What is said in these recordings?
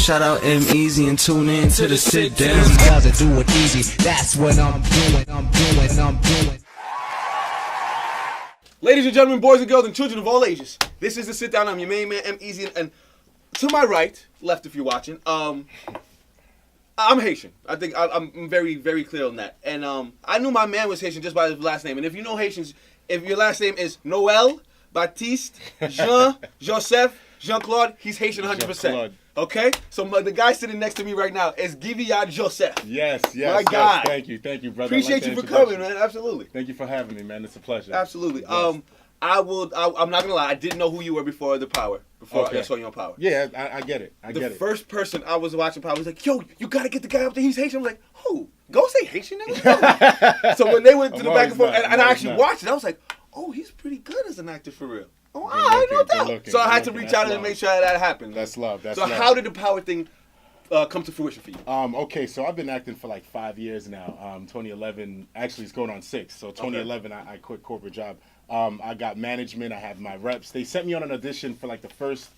Shout out EmEz and tune in to the sit down. Doesn't do it easy. That's what I'm doing. Ladies and gentlemen, boys and girls, and children of all ages, this is the sit down. I'm your main man, EmEz, and to my right, left if you're watching, I'm Haitian. I think I'm very, very clear on that. And I knew my man was Haitian just by his last name. And if you know Haitians, if your last name is Noel, Baptiste, Jean, Joseph, Jean-Claude, he's Haitian 100%. Okay? So the guy sitting next to me right now is Guyviaud Joseph. Yes. My God. Thank you, brother. Appreciate you for coming, man. Absolutely. Thank you for having me, man. It's a pleasure. Absolutely. Yes. I'm not gonna lie. I didn't know who you were before the Power. Before I saw you on Power. Yeah, I get it. The first person I was watching Power was like, "Yo, you gotta get the guy up there. He's Haitian." I'm like, "Who? Go say Haitian nigga." So when they went to the back and forth, and I actually watched it, I was like, "Oh, he's pretty good as an actor for real." Oh, I know that. So I had to reach out and make sure that happened. That's love. So how did the Power thing come to fruition for you? Okay, so I've been acting for like 5 years now. 2011, actually it's going on 6. So 2011, I quit corporate job. I got management. I have my reps. They sent me on an audition for like the first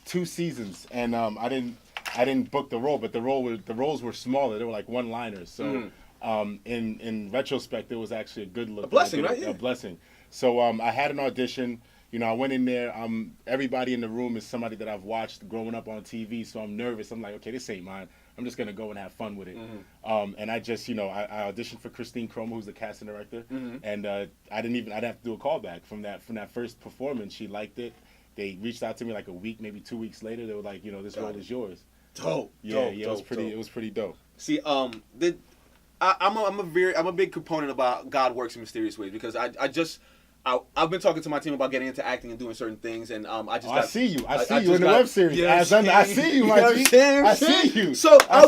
2 seasons, and I didn't book the role, but the roles were smaller. They were like one-liners. So in retrospect, it was actually a good look. A blessing, right? Yeah. A blessing. So I had an audition. You know, I went in there. Everybody in the room is somebody that I've watched growing up on TV, so I'm nervous. I'm like, okay, this ain't mine. I'm just gonna go and have fun with it. And I just, I auditioned for Christine Cromer, who's the casting director, and I didn't have to do a callback from that first performance. She liked it. They reached out to me like a week, maybe 2 weeks later. They were like, this role is yours. Dope. Yeah, it was pretty dope. See, I'm a big proponent about God works in mysterious ways, because I've been talking to my team about getting into acting and doing certain things, and I see you in the web series. I see you, my G. I see you. So I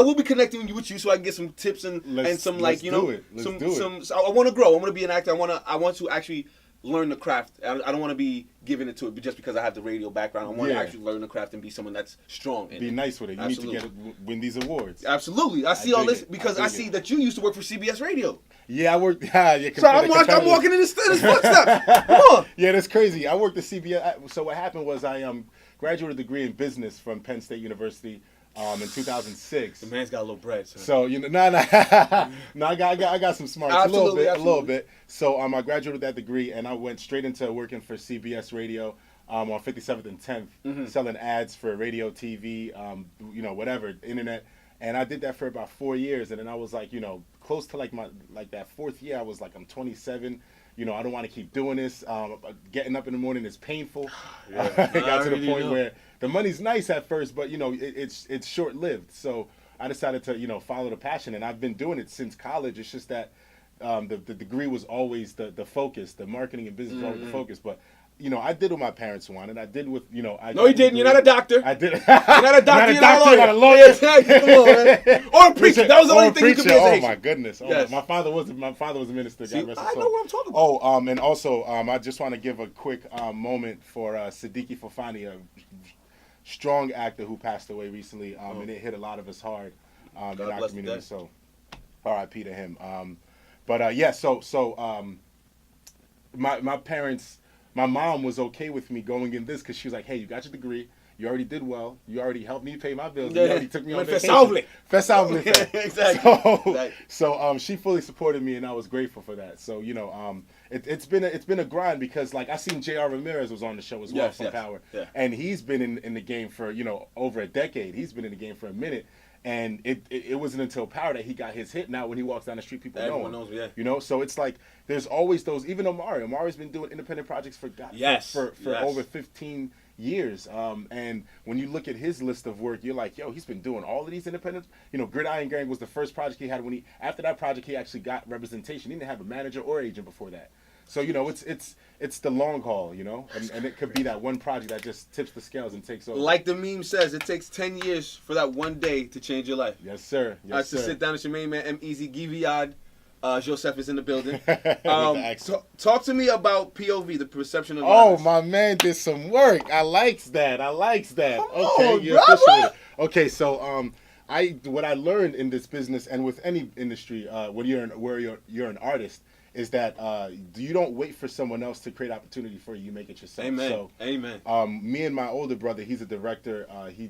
will be connecting with you so I can get some tips and some Let's do it. I want to grow. I want to be an actor. I want to actually learn the craft. I don't want to be giving it to it just because I have the radio background. I want to actually learn the craft and be someone that's strong. Be nice with it. You need to win these awards. Absolutely. I see all this because I see that you used to work for CBS Radio. Yeah, I worked. So I'm walking in his footsteps. Come on. Yeah, that's crazy. I worked at CBS. So what happened was I graduated a degree in business from Penn State University in 2006. The man's got a little bread. So I got some smarts. Absolutely, a little bit. So I graduated with that degree, and I went straight into working for CBS Radio on 57th and 10th, selling ads for radio, TV, whatever, internet. And I did that for about 4 years, and then I was like, close to like that 4th year, I was like, I'm 27. I don't want to keep doing this. Getting up in the morning is painful. It got to the point where the money's nice at first, but it's short lived. So I decided to follow the passion, and I've been doing it since college. It's just that the degree was always the focus. The marketing and business was always the focus, but. I did what my parents wanted. I did with, No, you didn't. You're not a doctor. I did. You're not a doctor. You're not a lawyer. Come on, man. Or a preacher. That was the only thing you could be as Haitian. Oh my goodness. Yes. My father was a minister. See, I know what I'm talking about. Oh, and also, I just want to give a quick moment for Siddiqui Fofana, a strong actor who passed away recently, and it hit a lot of us hard in our community. So, R.I.P. to him. My parents. My mom was okay with me going in this because she was like, hey, you got your degree. You already did well. You already helped me pay my bills. You already took me on vacation. Exactly. So she fully supported me, and I was grateful for that. So, it's been a grind because, like, I seen J.R. Ramirez was on the show as well from Power. Yeah. And he's been in the game for, over a decade. He's been in the game for a minute. And it wasn't until Power that he got his hit. Now when he walks down the street, people know him. Everyone knows, yeah. So it's like there's always those. Even Omari's been doing independent projects for over 15 years. And when you look at his list of work, you're like, yo, he's been doing all of these independents. Gridiron Gang was the first project he had. After that project, he actually got representation. He didn't have a manager or agent before that. So, it's the long haul, and it could be that one project that just tips the scales and takes over. Like the meme says, it takes 10 years for that one day to change your life. Yes, sir. Yes, sir. Sit down with your main man, EmEz. Guyviaud Joseph is in the building. Talk to me about POV, the perception of violence. Oh, my man did some work. I likes that. Come on, brother. Okay, so what I learned in this business and with any industry, when you're an artist, is that you don't wait for someone else to create opportunity for you. You make it yourself. Amen. So, Amen. Me and my older brother, he's a director. He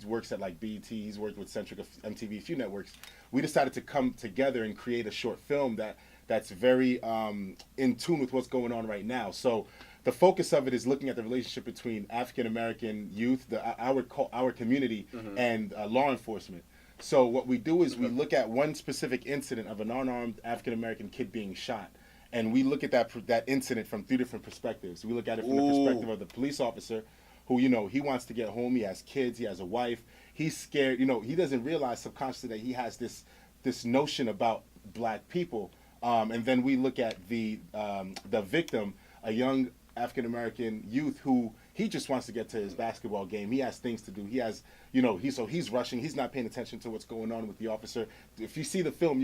works at like BET. He's worked with Centric, MTV, a few networks. We decided to come together and create a short film that's very in tune with what's going on right now. So the focus of it is looking at the relationship between African American youth, our community, and law enforcement. So what we do is we look at one specific incident of an unarmed African American kid being shot, and we look at that incident from 3 different perspectives. We look at it from the perspective of the police officer, who he wants to get home. He has kids. He has a wife. He's scared. He doesn't realize subconsciously that he has this notion about black people. And then we look at the victim, a young African American youth who he just wants to get to his basketball game. He has things to do. He has, he's rushing. He's not paying attention to what's going on with the officer. If you see the film,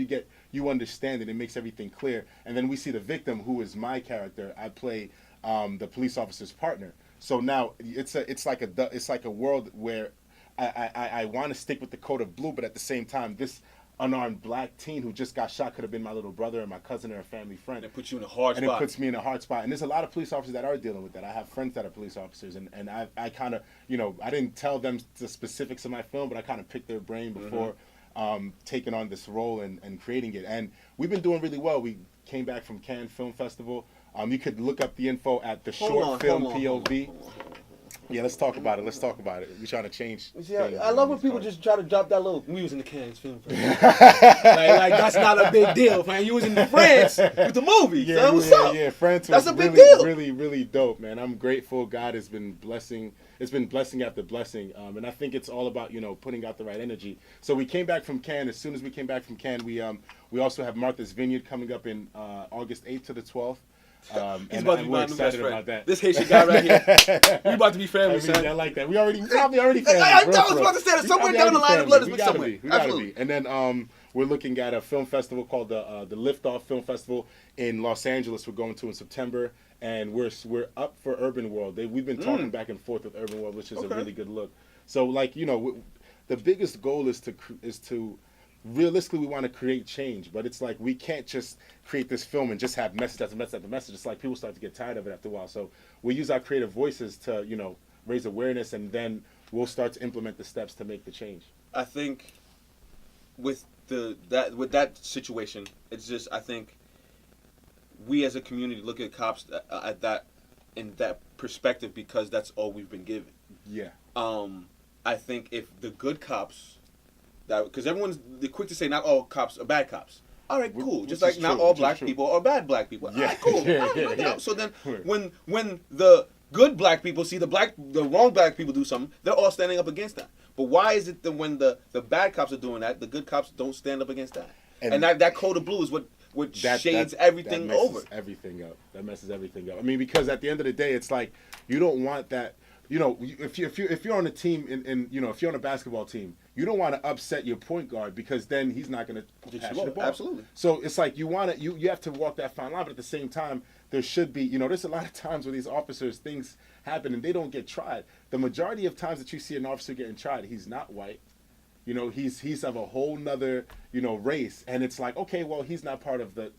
you understand it. It makes everything clear. And then we see the victim, who is my character. I play the police officer's partner. So now it's like a world where I want to stick with the code of blue, but at the same time, this unarmed black teen who just got shot could have been my little brother or my cousin or a family friend. And it puts you in a hard spot. And it puts me in a hard spot. And there's a lot of police officers that are dealing with that. I have friends that are police officers, and I kind of, I didn't tell them the specifics of my film, but I kind of picked their brain before taking on this role and creating it. And we've been doing really well. We came back from Cannes Film Festival. You could look up the info at the Short Film POV. Yeah, let's talk about it. We're trying to change. See, I love when people just try to drop that little. We was in the Cannes Film Festival. like that's not a big deal, man. You was in France with the movie. Yeah, so what's up? Yeah, France That's was a big really, deal. really, really dope, man. I'm grateful. God has been blessing. It's been blessing after blessing, and I think it's all about putting out the right energy. So we came back from Cannes. As soon as we came back from Cannes, we also have Martha's Vineyard coming up in August 8th to the 12th. He's about to be my new best friend. About that. This Haitian guy right here. We about to be family, son. I like that. We probably already family. I was about to say that somewhere down the line, the blood is mixed somewhere. We gotta be. And then we're looking at a film festival called the Liftoff Film Festival in Los Angeles. We're going to in September, and we're up for Urban World. We've been talking back and forth with Urban World, which is a really good look. So the biggest goal is to realistically, we want to create change, but it's like we can't just create this film and just have message after message after message. It's like people start to get tired of it after a while. So we use our creative voices to, raise awareness, and then we'll start to implement the steps to make the change. I think with that situation, it's just, I think we as a community look at cops at that in that perspective because that's all we've been given. Yeah. I think if the good cops, because they're quick to say not all cops are bad cops. All right, cool. Just like not all black people are bad black people. All right, cool. Yeah. So then when the good black people see the wrong black people do something, they're all standing up against that. But why is it that when the bad cops are doing that, the good cops don't stand up against that? And that code of blue is what shades everything over. That messes everything up. I mean, because at the end of the day, it's like you don't want that. If you're on a team if you're on a basketball team, you don't want to upset your point guard because then he's not going to pass you the ball. Absolutely. So it's like you have to walk that fine line, but at the same time, there should be there's a lot of times where these officers, things happen and they don't get tried. The majority of times that you see an officer getting tried, he's not white. He's of a whole nother race, and it's like, okay, well, he's not part of the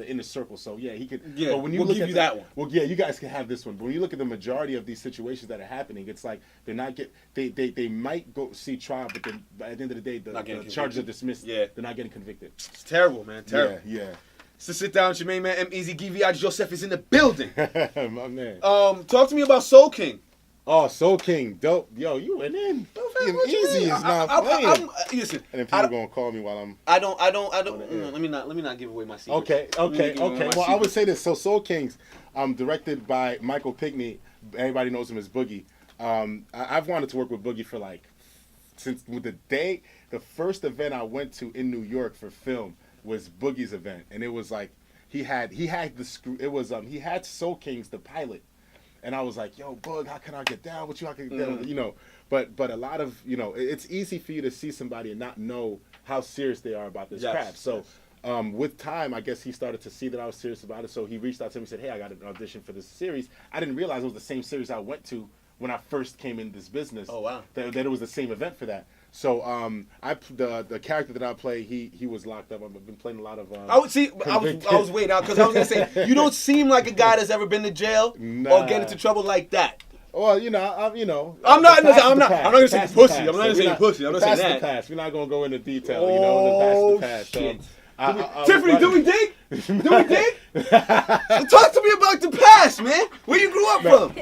inner circle, so yeah, he could. Yeah, but when you we'll look give at you that one. Well, yeah, you guys can have this one. But when you look at the majority of these situations that are happening, it's like they're not they might go see trial, but then at the end of the day, the charges are dismissed. Yeah, they're not getting convicted. It's terrible, man. Terrible. Yeah. So sit down, your main man, EmEz. Guyviaud Joseph is in the building. My man. Talk to me about Soul King. Oh, Soul King, dope. Yo, you went in. EmEz is not playing. Listen, and then people gonna call me while I'm. I don't. Let me not give away my secrets. Okay. Well, I would say this. So Soul Kings, directed by Michael Pinkney. Everybody knows him as Boogie. I've wanted to work with Boogie for since the first event I went to in New York for film was Boogie's event, and it was like he had Soul Kings the pilot. And I was like, yo, Bug, how can I get down with you? How can I get down? But a lot of, it's easy for you to see somebody and not know how serious they are about this craft. So with time, I guess he started to see that I was serious about it. So he reached out to me and said, hey, I got an audition for this series. I didn't realize it was the same series I went to when I first came in this business. Oh wow! That it was the same event for that. So the character that I play, he was locked up. I've been playing a lot of. I was waiting out because I was gonna say you don't seem like a guy that's ever been to jail or get into trouble like that. Well, I'm not gonna say pussy. I'm not gonna say pussy. I'm not saying that. The past. We're not gonna go into detail. The past is the past. So, Tiffany, do we dig? Do we dig? Talk to me about the past, man. Where you grew up from?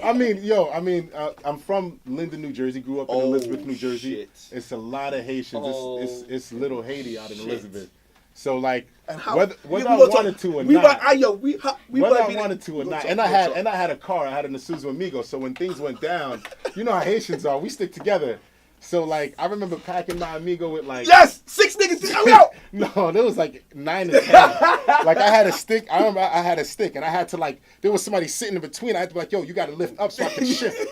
I'm from Linden, New Jersey. Grew up in Elizabeth, New Jersey. Shit. It's a lot of Haitians. It's little Haiti out in Elizabeth. So like, whether I wanted to or not, whether I wanted to or not, and I had a car. I had an Isuzu Amigo. So when things went down, you know how Haitians are. We stick together. So like, I remember packing my Amigo with like 6 niggas. I'm out. No, there was like 9 or 10. Like I had a stick. I remember I had a stick, and I had to like, there was somebody sitting in between. I had to be like, yo, you got to lift up so I can shift.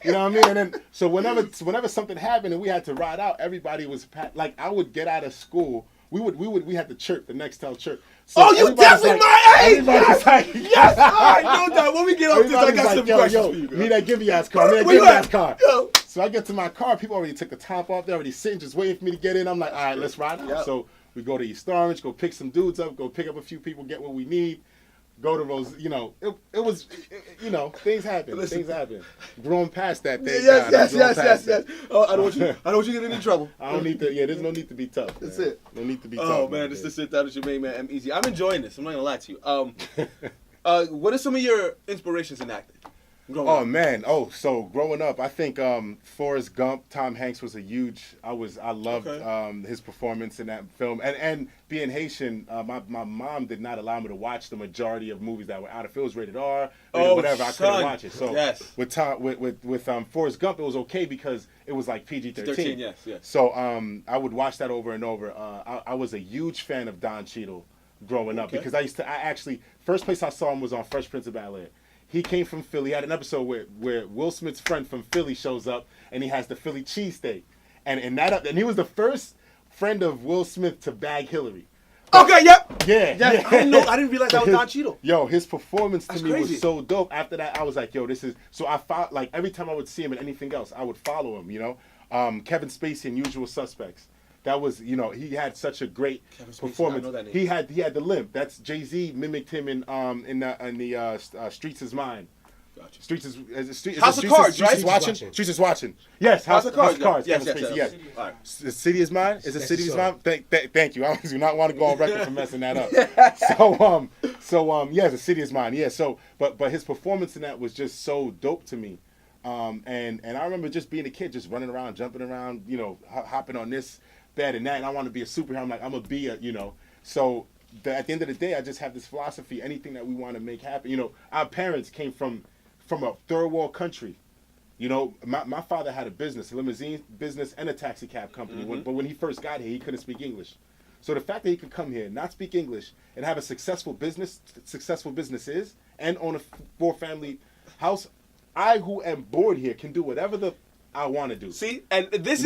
You know what I mean? And then so whenever something happened and we had to ride out, everybody was like, I would get out of school. We had to chirp the Nextel chirp. So you definitely my age. Yes. Yes. All right, no doubt. When we get off this, I got some questions for you. Me that Guyviaud's car. So I get to my car. People already took the top off. They're already sitting, just waiting for me to get in. I'm like, all right, let's ride out. Yep. So we go to East Orange, go pick some dudes up, go pick up a few people, get what we need. Go to those, it was, things happen. Listen. Things happen. Growing past that thing. Yes. Oh, I don't want you to get into trouble. I don't need to. Yeah, there's no need to be tough. That's man. it. No need to be tough. Oh man, this is the sit down with your main man, EmEz. I'm enjoying this. I'm not gonna lie to you. What are some of your inspirations in acting? Man. So growing up, I think Forrest Gump, Tom Hanks was a huge. I loved his performance in that film, and being Haitian, my mom did not allow me to watch the majority of movies that were out. If it was rated R, whatever, I couldn't watch it. So with Forrest Gump, it was okay because it was like PG-13. Yes. So I would watch that over and over. I was a huge fan of Don Cheadle growing up because I actually first place I saw him was on Fresh Prince of Bel-Air. He came from Philly. He had an episode where Will Smith's friend from Philly shows up and he has the Philly cheesesteak. And he was the first friend of Will Smith to bag Hillary. Okay, yep. Yeah. I didn't realize that was Don Cheadle. Yo, his performance to me was so dope. After that, I was like, yo, this is... So I found, like, every time I would see him in anything else, I would follow him, Kevin Spacey in Usual Suspects. That was, he had such a great performance. I know that name. He had the limp. That's Jay-Z mimicked him in the Streets Is Mine. Gotcha. House of Cards, right? Streets Is Watching. Yes, House of Cards. Yes. All right. The City Is Mine. Is it City Is Mine? Thank you. I do not want to go on record for messing that up. The City Is Mine. Yeah. So, but his performance in that was just so dope to me. And I remember just being a kid, just running around, jumping around, hopping on this bed and that, and I want to be a superhero. I'm like, I'm gonna be So at the end of the day, I just have this philosophy: anything that we want to make happen. Our parents came from a third world country. My father had a business, a limousine business, and a taxi cab company. Mm-hmm. But when he first got here, he couldn't speak English. So the fact that he could come here, not speak English, and have a successful businesses, and own a 4-family house, I who am bored here can do whatever I want to do. See, and this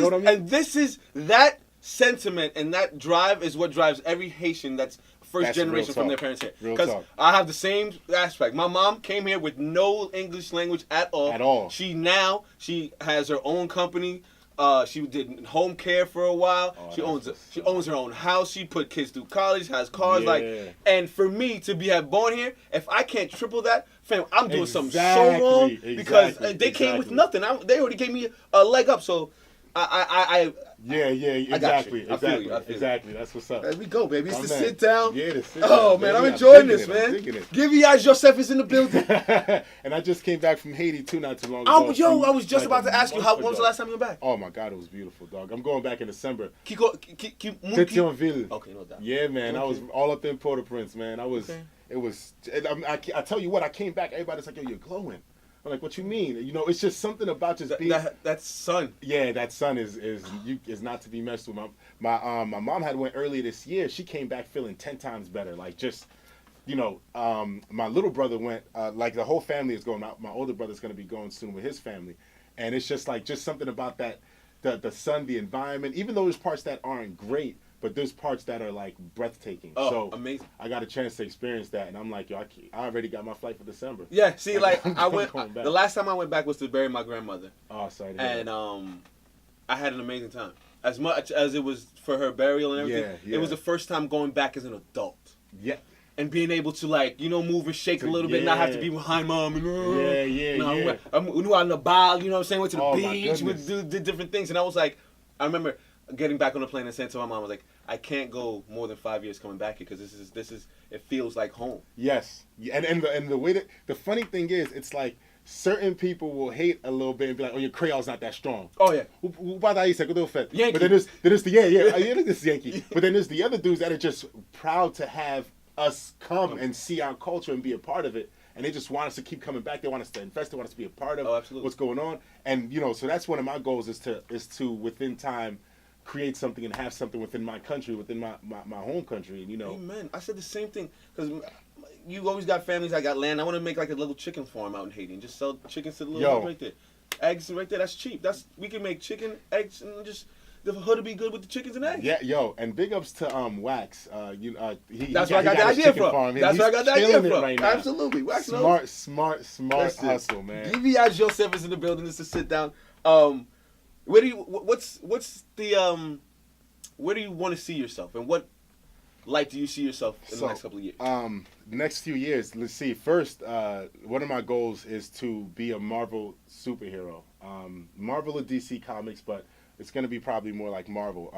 is that sentiment and that drive is what drives every Haitian that's first generation from their parents here. Because I have the same aspect. My mom came here with no English language at all. She has her own company. She did home care for a while. She owns her own house. She put kids through college, has cars. And for me to be born here, if I can't triple that, fam, I'm doing something so wrong because they came with nothing. They already gave me a leg up. So exactly. That's what's up. There we go, baby. It's the sit down. Yeah, the sit down. Oh man, I'm enjoying this, man. Guyviaud Joseph is in the building. And I just came back from Haiti too, not too long ago. I was just about to ask you, when was the last time you went back? Oh my God, it was beautiful, dog. I'm going back in December. Pétionville. Okay, no doubt. Yeah, man. I was all up in Port-au-Prince, man. It was. I tell you what, I came back. Everybody's like, yo, you're glowing. I'm like, what you mean? It's just something about just being that sun. Yeah, that sun is not to be messed with. My mom had went earlier this year. She came back feeling 10 times better. Like just, my little brother went. Like the whole family is going. My older brother's going to be going soon with his family, and it's just something about that, the sun, the environment. Even though there's parts that aren't great, but there's parts that are like breathtaking. Oh, so amazing! I got a chance to experience that, and I'm like, yo, I already got my flight for December. Yeah, see, like I I'm went. going back. The last time I went back was to bury my grandmother. Oh, sorry. To hear And that. I had an amazing time. As much as it was for her burial and everything, Yeah. it was the first time going back as an adult. Yeah. And being able to, like, you know, move and shake a little bit, not have to be behind mom. And, Yeah. I knew on the ball, you know what I'm saying? Went to the Oh, my beach, goodness. did different things. And I was like, I remember getting back on the plane and saying to my mom, I was like, I can't go more than 5 years coming back here because this is it feels like home. Yes. And the way that, the funny thing is, it's like, certain people will hate a little bit and be like, "Oh, your Creole's not that strong." Oh yeah. Who by that said, "Go fit." Yankee. But then there's the this Yankee. But then there's the other dudes that are just proud to have us come and see our culture and be a part of it, and they just want us to keep coming back. They want us to invest. They want us to be a part of what's going on. And you know, so that's one of my goals is to within time create something and have something within my country, within my home country. And you know, Amen. I said the same thing because you always got families that got land. I want to make like a little chicken farm out in Haiti and just sell chickens to the little hood right there. Eggs right there. That's cheap. We can make chicken, eggs, and just the hood will be good with the chickens and eggs. Yeah, yo, and big ups to Wax. That's where I got the idea from. That's where I got the idea from. Right now. Absolutely, Wax. Smart hustle, man. Guyviaud Joseph is in the building. Just to sit down. Where do you? What's the Where do you want to see yourself, and what light do you see yourself in the next couple of years? Next few years, let's see. First, one of my goals is to be a Marvel superhero. Marvel or DC Comics, but it's going to be probably more like Marvel.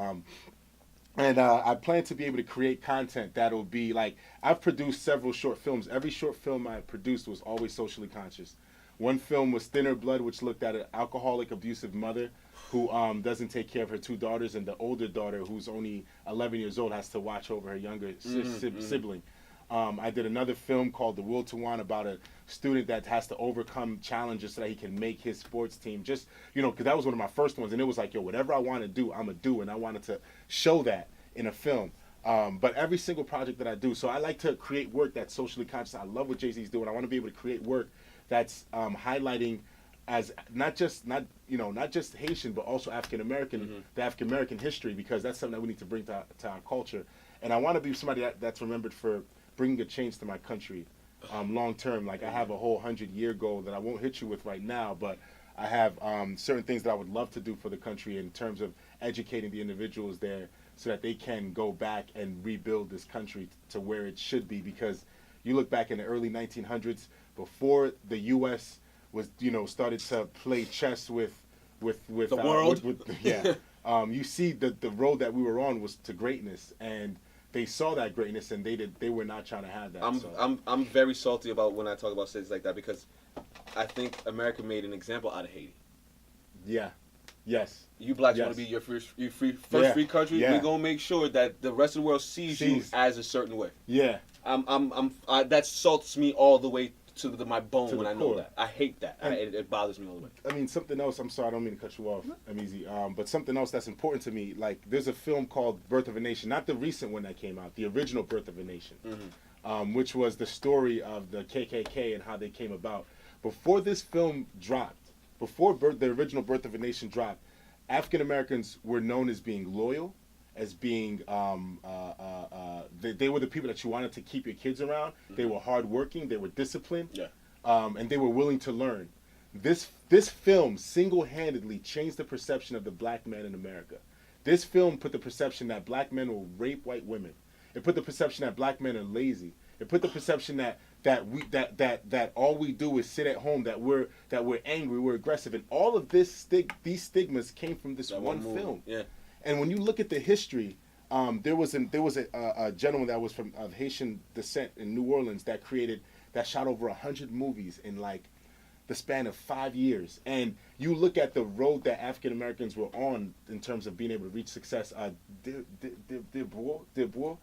And I plan to be able to create content that'll be like, I've produced several short films. Every short film I produced was always socially conscious. One film was Thinner Blood, which looked at an alcoholic, abusive mother who doesn't take care of her two daughters, and the older daughter, who's only 11 years old, has to watch over her younger sibling. I did another film called The Will to Want about a student that has to overcome challenges so that he can make his sports team. Just, you know, because that was one of my first ones, and it was like, yo, whatever I want to do, I'm going to do, and I wanted to show that in a film. But every single project that I do, so I like to create work that's socially conscious. I love what Jay-Z's doing. I want to be able to create work that's highlighting as not just Haitian, but also African American, the African American history, because that's something that we need to bring to our culture. And I want to be somebody that's remembered for bringing a change to my country, long term. Like I have a whole 100-year goal that I won't hit you with right now, but I have certain things that I would love to do for the country in terms of educating the individuals there, so that they can go back and rebuild this country to where it should be. Because you look back in the early 1900s, before the U.S. was, started to play chess with the world. You see the road that we were on was to greatness, and they saw that greatness, and they were not trying to have that. I'm very salty about when I talk about cities like that, because I think America made an example out of Haiti. Yeah. Yes. You blacks want to be your first free country. Yeah. We're gonna make sure that the rest of the world sees you as a certain way. Yeah. That salts me all the way to my bone when I know core. that. I hate that. It bothers me all the way. I mean, something else. I'm sorry, I don't mean to cut you off, EmEz. But something else that's important to me. Like, there's a film called Birth of a Nation, not the recent one that came out, the original Birth of a Nation, which was the story of the KKK and how they came about. Before this film dropped, before the original Birth of a Nation dropped, African Americans were known as being loyal, as being they were the people that you wanted to keep your kids around. They were hardworking, they were disciplined, and they were willing to learn. This film single-handedly changed the perception of the black man in America. This film put the perception that black men will rape white women. It put the perception that black men are lazy. It put the perception that all we do is sit at home, that we're angry, we're aggressive, and all of these stigmas came from this one film. Yeah. And when you look at the history, there was a gentleman that was of Haitian descent in New Orleans that shot over 100 movies in like the span of 5 years. And you look at the road that African Americans were on in terms of being able to reach success. Guyviaud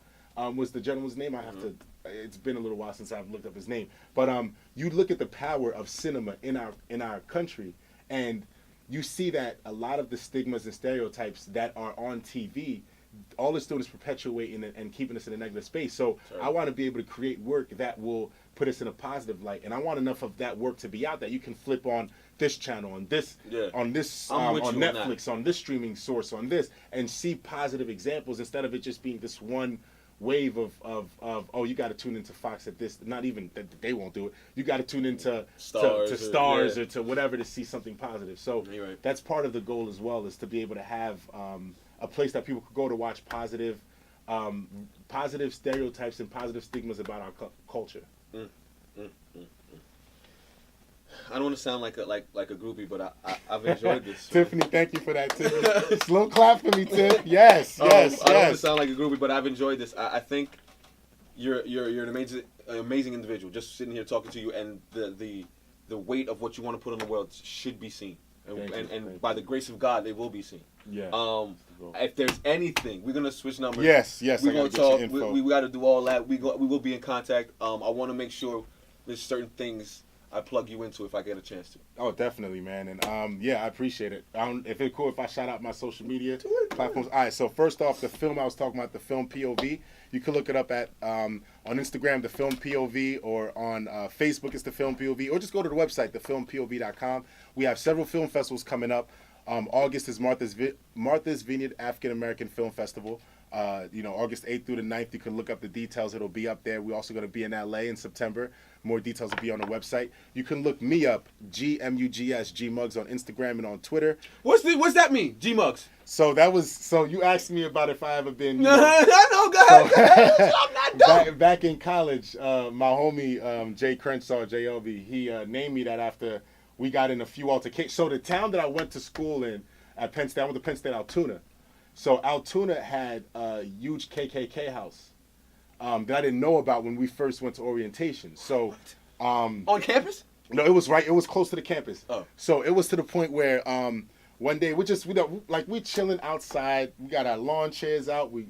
was the gentleman's name. I have to. It's been a little while since I've looked up his name. But you look at the power of cinema in our country, and you see that a lot of the stigmas and stereotypes that are on TV, all it's doing is perpetuating and keeping us in a negative space. So I want to be able to create work that will put us in a positive light, and I want enough of that work to be out that you can flip on this channel, on this on Netflix, on this streaming source, on this, and see positive examples instead of it just being this one wave of oh, you got to tune into Fox at this, not even that they won't do it, you got to tune into Stars or to whatever to see something positive. So that's part of the goal as well, is to be able to have a place that people could go to watch positive stereotypes and positive stigmas about our culture. I don't want to sound like a groupie, but I've enjoyed this. Tiffany, thank you for that, Tiffany. Slow clap for me, Tiff. Yes. I don't want to sound like a groupie, but I've enjoyed this. I think you're an amazing individual. Just sitting here talking to you, and the weight of what you want to put on the world should be seen, and by the grace of God, they will be seen. Yeah. If there's anything, we're gonna switch numbers. Yes. We're gonna talk. We got to do all that. We will be in contact. I want to make sure there's certain things I plug you into if I get a chance to. Oh, definitely, man. And I appreciate it. If it's cool if I shout out my social media platforms. All right. So first off, the film I was talking about, the film POV. You can look it up at on Instagram, the film POV, or on Facebook, it's the film POV, or just go to the website, thefilmpov.com. We have several film festivals coming up. August is Martha's Vineyard African American Film Festival. August 8th through the 9th, you can look up the details. It'll be up there. We're also going to be in LA in September. More details will be on the website. You can look me up, GMUGS, Gmugs, on Instagram and on Twitter. What's that mean, Gmugs? So you asked me about if I ever been. No, go ahead. I'm not done. Back in college, my homie Jay Crenshaw, JLB, he named me that after we got in a few altercations. So the town that I went to school in at Penn State, I went to Penn State Altoona. So Altoona had a huge KKK house that I didn't know about when we first went to orientation. So on campus? No, it was right. It was close to the campus. Oh. So it was to the point where one day we're chilling outside. We got our lawn chairs out. We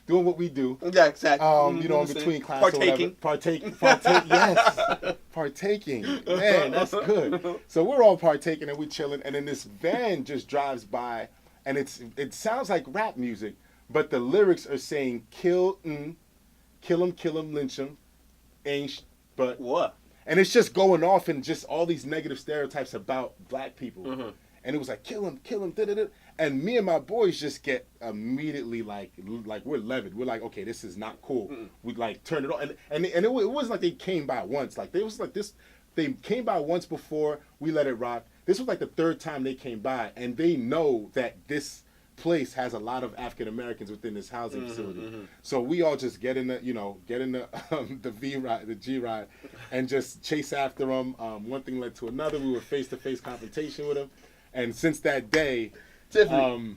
doing what we do. Yeah, exactly. In between class or whatever. Partaking. Yes. Partaking. Man, that's good. So we're all partaking and we chilling, and then this van just drives by, and it sounds like rap music, but the lyrics are saying kill him, lynch him, but what? And it's just going off in just all these negative stereotypes about black people. Mm-hmm. And it was like, kill him, da-da-da. And me and my boys just get immediately like we're livid. We're like, okay, this is not cool. Mm-mm. We like turn it on. And it wasn't like they came by once. Like they was like this. They came by once before, we let it rock. This was like the third time they came by, and they know that this place has a lot of African Americans within this housing facility. Mm-hmm. So we all just get in the the V ride, the G ride, and just chase after them. One thing led to another. We were face-to-face confrontation with them. And since that day, Tiffany,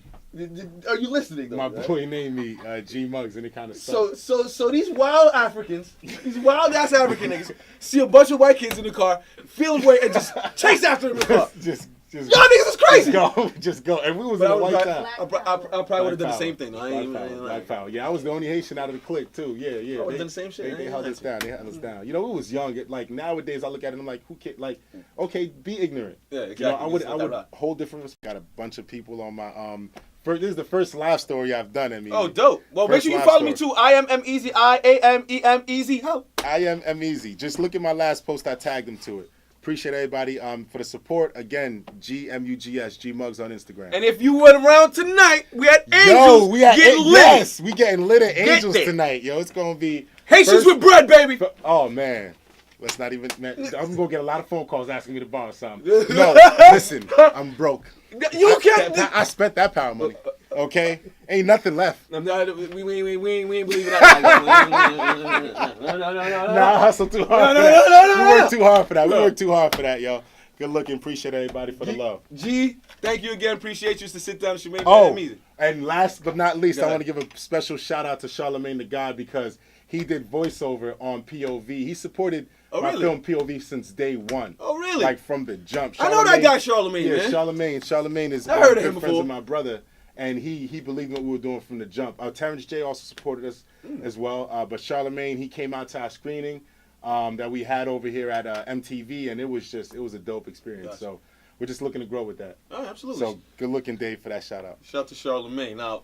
are you listening though? My boy named me G Muggs, and it kind of sucks. So these wild Africans, these wild ass African niggas, see a bunch of white kids in the car, feel away, and just chase after them in the car. Just y'all niggas is crazy. Just go. And we was in a white town. I probably would have done the same thing. Black power. Yeah, I was the only Haitian out of the clique too. Yeah. I would have done the same shit. They held us down. You know, we was young. Like nowadays, I look at it and I'm like, who can okay, be ignorant. Yeah, exactly. I would hold different. Got a bunch of people on my this is the first live story I've done. Oh, dope. Well, make sure you follow me too. I am EmEz. IAMEMEZ. I am EmEz. Just look at my last post. I tagged them to it. Appreciate everybody for the support. Again, GMUGS, Gmugs on Instagram. And if you were around tonight, we had Angels getting lit. Yes, we getting lit at Angels tonight. Yo, it's going to be... Haitians with bread, baby. Oh, man. Let's not even... Man, I'm going to get a lot of phone calls asking me to borrow something. No, listen, I'm broke. You can't... I spent that power money. Okay? Ain't nothing left. We ain't believing that. No. Nah, I hustle too hard for that. We work too hard for that. We work too hard for that, yo. Good looking. Appreciate everybody for the love. G, thank you again. Appreciate you to sit down. And last but not least, I want to give a special shout out to Charlemagne the God, because he did voiceover on POV. He supported my film POV since day one. Oh, really? Like from the jump. I know that guy Charlemagne, man. Charlemagne is I heard of him good before. friends of my brother. And he believed in what we were doing from the jump. Terrence J also supported us as well. But Charlemagne, he came out to our screening that we had over here at MTV, and it was a dope experience. Gotcha. So we're just looking to grow with that. Oh, absolutely. So good looking, Dave, for that shout out. Shout out to Charlemagne. Now,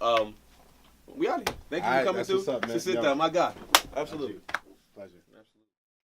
we out here. Thank you for coming through. What's up, man. Sit down, my guy. Absolutely. Pleasure.